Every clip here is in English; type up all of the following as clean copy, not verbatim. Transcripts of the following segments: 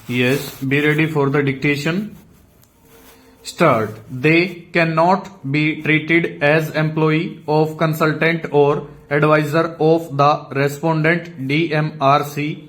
Yes, be ready for the dictation. Start. They cannot be treated as employee of consultant or advisor of the respondent DMRC.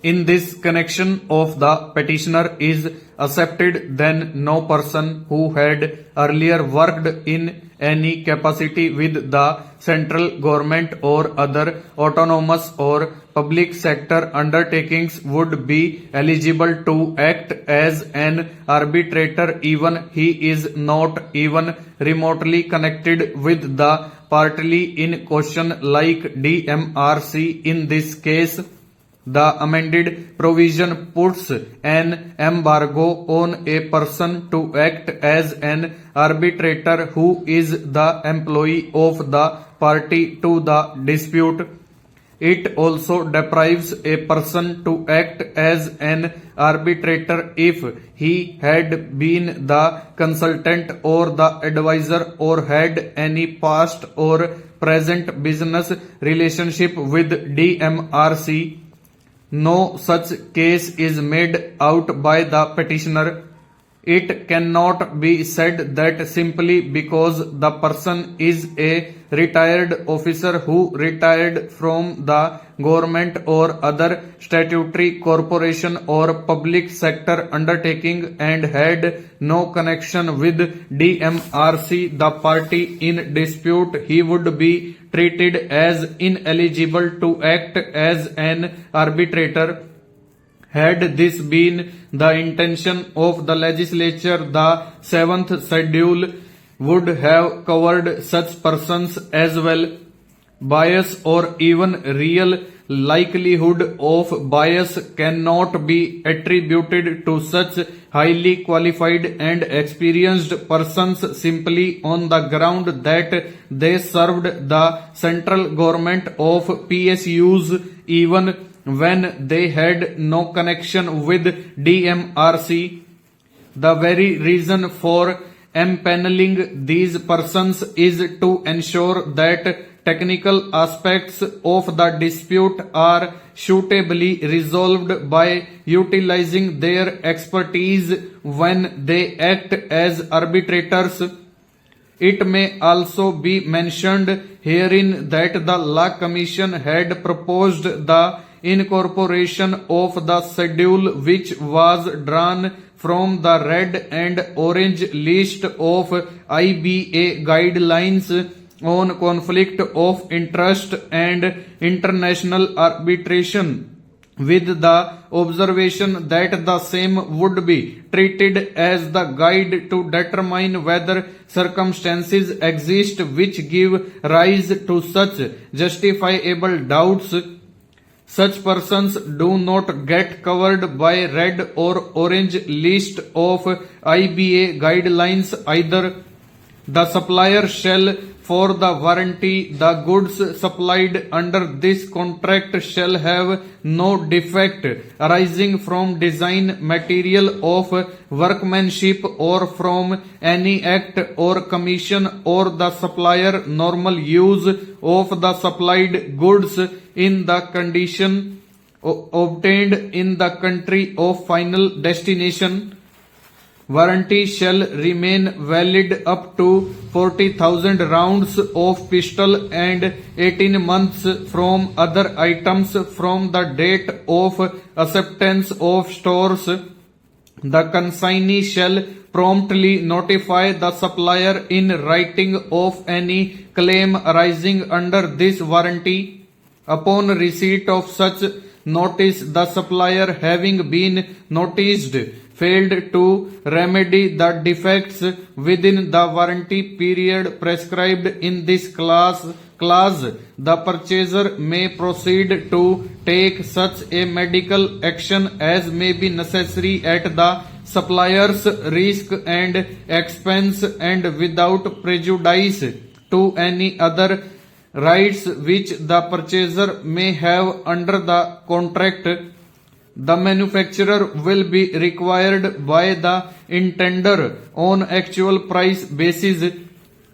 In this connection of the petitioner is accepted, then no person who had earlier worked in any capacity with the central government or other autonomous or public sector undertakings would be eligible to act as an arbitrator even he is not even remotely connected with the party in question like DMRC. In this case, the amended provision puts an embargo on a person to act as an arbitrator who is the employee of the party to the dispute. It also deprives a person to act as an arbitrator if he had been the consultant or the advisor or had any past or present business relationship with DMRC. No such case is made out by the petitioner. It cannot be said that simply because the person is a retired officer who retired from the government or other statutory corporation or public sector undertaking and had no connection with DMRC, the party in dispute, he would be treated as ineligible to act as an arbitrator. Had this been the intention of the legislature, the 7th schedule would have covered such persons as well. Bias or even real likelihood of bias cannot be attributed to such highly qualified and experienced persons simply on the ground that they served the central government of PSUs even when they had no connection with DMRC. The very reason for empanelling these persons is to ensure that technical aspects of the dispute are suitably resolved by utilizing their expertise when they act as arbitrators. It may also be mentioned herein that the Law Commission had proposed the incorporation of the schedule which was drawn from the red and orange list of IBA guidelines on conflict of interest and international arbitration, with the observation that the same would be treated as the guide to determine whether circumstances exist which give rise to such justifiable doubts. Such persons do not get covered by red or orange list of IBA guidelines either. The supplier shall, for the warranty, the goods supplied under this contract shall have no defect arising from design, material of workmanship or from any act or commission or the supplier normal use of the supplied goods in the condition obtained in the country of final destination. Warranty shall remain valid up to 40,000 rounds of pistol and 18 months from other items from the date of acceptance of stores. The consignee shall promptly notify the supplier in writing of any claim arising under this warranty. Upon receipt of such notice, the supplier, having been noticed, failed to remedy the defects within the warranty period prescribed in this clause, the purchaser may proceed to take such a medical action as may be necessary at the supplier's risk and expense and without prejudice to any other rights which the purchaser may have under the contract. The manufacturer will be required by the intender on actual price basis.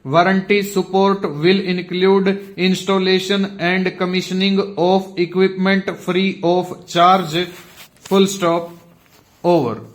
Warranty support will include installation and commissioning of equipment free of charge. Full stop. over.